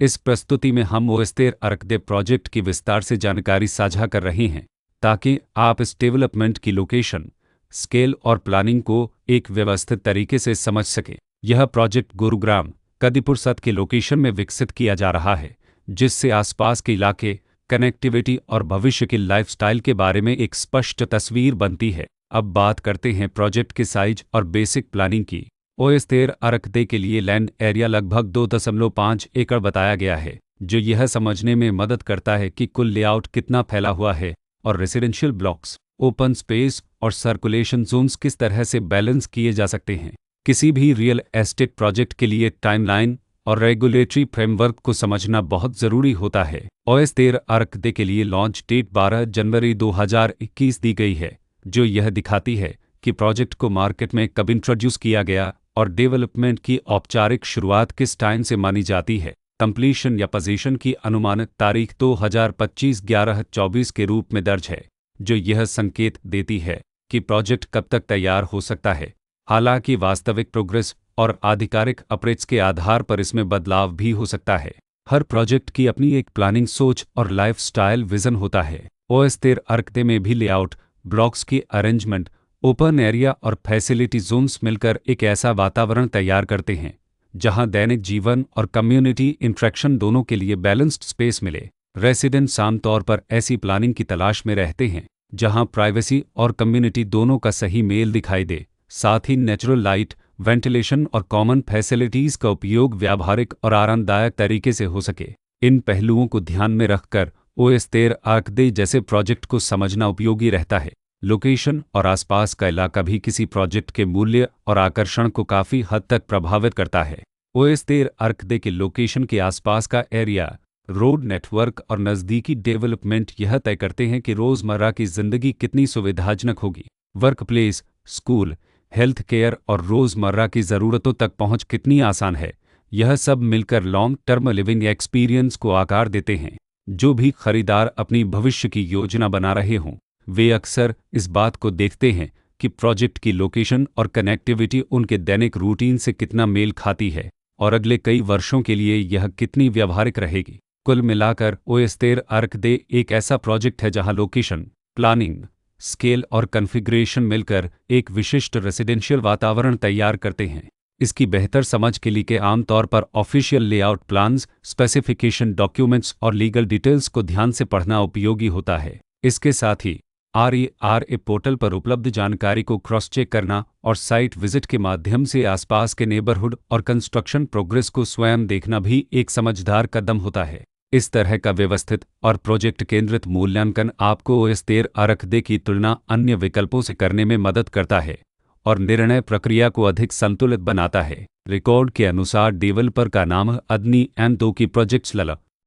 इस प्रस्तुति में हम ओएस्तेर अर्कदे प्रोजेक्ट की विस्तार से जानकारी साझा कर रहे हैं ताकि आप इस डेवलपमेंट की लोकेशन, स्केल और प्लानिंग को एक व्यवस्थित तरीके से समझ सकें। यह प्रोजेक्ट गुरुग्राम, कदीपुर सत के लोकेशन में विकसित किया जा रहा है, जिससे आसपास के इलाके, कनेक्टिविटी और भविष्य के लाइफस्टाइल के बारे में एक स्पष्ट तस्वीर बनती है। अब बात करते हैं प्रोजेक्ट के साइज और बेसिक प्लानिंग की। ओएस्तेर अर्कदे के लिए लैंड एरिया लगभग 2.5 एकड़ बताया गया है, जो यह समझने में मदद करता है कि कुल लेआउट कितना फैला हुआ है और रेसिडेंशियल ब्लॉक्स, ओपन स्पेस और सर्कुलेशन जोन्स किस तरह से बैलेंस किए जा सकते हैं। किसी भी रियल एस्टेट प्रोजेक्ट के लिए टाइमलाइन और रेगुलेटरी फ्रेमवर्क को समझना बहुत ज़रूरी होता है। ओएस्तेर अर्कदे के लिए लॉन्च डेट 12 जनवरी 2021 दी गई है, जो यह दिखाती है कि प्रोजेक्ट को मार्केट में कब इंट्रोड्यूस किया गया और डेवलपमेंट की औपचारिक शुरुआत किस टाइम से मानी जाती है। कंप्लीशन या पोजीशन की अनुमानित तारीख 2025-11-24 के रूप में दर्ज है, जो यह संकेत देती है कि प्रोजेक्ट कब तक तैयार हो सकता है। हालांकि वास्तविक प्रोग्रेस और आधिकारिक अपडेट्स के आधार पर इसमें बदलाव भी हो सकता है। हर प्रोजेक्ट की अपनी एक प्लानिंग सोच और लाइफस्टाइल विजन होता है। ओएस्तेर अर्कदे में भी लेआउट, ब्लॉक्स की अरेंजमेंट, ओपन एरिया और फैसिलिटी जोन्स मिलकर एक ऐसा वातावरण तैयार करते हैं जहां दैनिक जीवन और कम्युनिटी इंटरेक्शन दोनों के लिए बैलेंस्ड स्पेस मिले। रेसिडेंट्स आमतौर पर ऐसी प्लानिंग की तलाश में रहते हैं जहां प्राइवेसी और कम्युनिटी दोनों का सही मेल दिखाई दे। साथ ही नेचुरल लाइट, वेंटिलेशन और कॉमन फैसिलिटीज़ का उपयोग व्यावहारिक और आरामदायक तरीके से हो सके। इन पहलुओं को ध्यान में रखकर ओएस्तेर अर्कदे जैसे प्रोजेक्ट को समझना उपयोगी रहता है। लोकेशन और आसपास का इलाका भी किसी प्रोजेक्ट के मूल्य और आकर्षण को काफ़ी हद तक प्रभावित करता है। ओएस्तेर अर्कदे के लोकेशन के आसपास का एरिया, रोड नेटवर्क और नज़दीकी डेवलपमेंट यह तय करते हैं कि रोज़मर्रा की ज़िंदगी कितनी सुविधाजनक होगी। Work place, school, health care और रोज़मर्रा की ज़रूरतों तक पहुंच कितनी आसान है। यह सब मिलकर लॉन्ग टर्म लिविंग एक्सपीरियंस को आकार देते हैं। जो भी खरीदार अपनी भविष्य की योजना बना रहे हों, वे अक्सर इस बात को देखते हैं कि प्रोजेक्ट की लोकेशन और कनेक्टिविटी उनके दैनिक रूटीन से कितना मेल खाती है और अगले कई वर्षों के लिए यह कितनी व्यावहारिक रहेगी। कुल मिलाकर ओएस्तेर अर्कदे एक ऐसा प्रोजेक्ट है जहां लोकेशन, प्लानिंग, स्केल और कॉन्फ़िगरेशन मिलकर एक विशिष्ट रेसिडेंशियल वातावरण तैयार करते हैं। इसकी बेहतर समझ के लिए आमतौर पर official layout plans, specification documents और लीगल डिटेल्स को ध्यान से पढ़ना उपयोगी होता है। इसके साथ ही RERA पोर्टल पर उपलब्ध जानकारी को क्रॉस चेक करना और साइट विजिट के माध्यम से आसपास के नेबरहुड और कंस्ट्रक्शन प्रोग्रेस को स्वयं देखना भी एक समझदार कदम होता है। इस तरह का व्यवस्थित और प्रोजेक्ट केंद्रित मूल्यांकन आपको ओएस्तेर अर्कदे की तुलना अन्य विकल्पों से करने में मदद करता है और निर्णय प्रक्रिया को अधिक संतुलित बनाता है। रिकॉर्ड के अनुसार डेवलपर का नाम अदनी एंड 2 की प्रोजेक्ट्स लल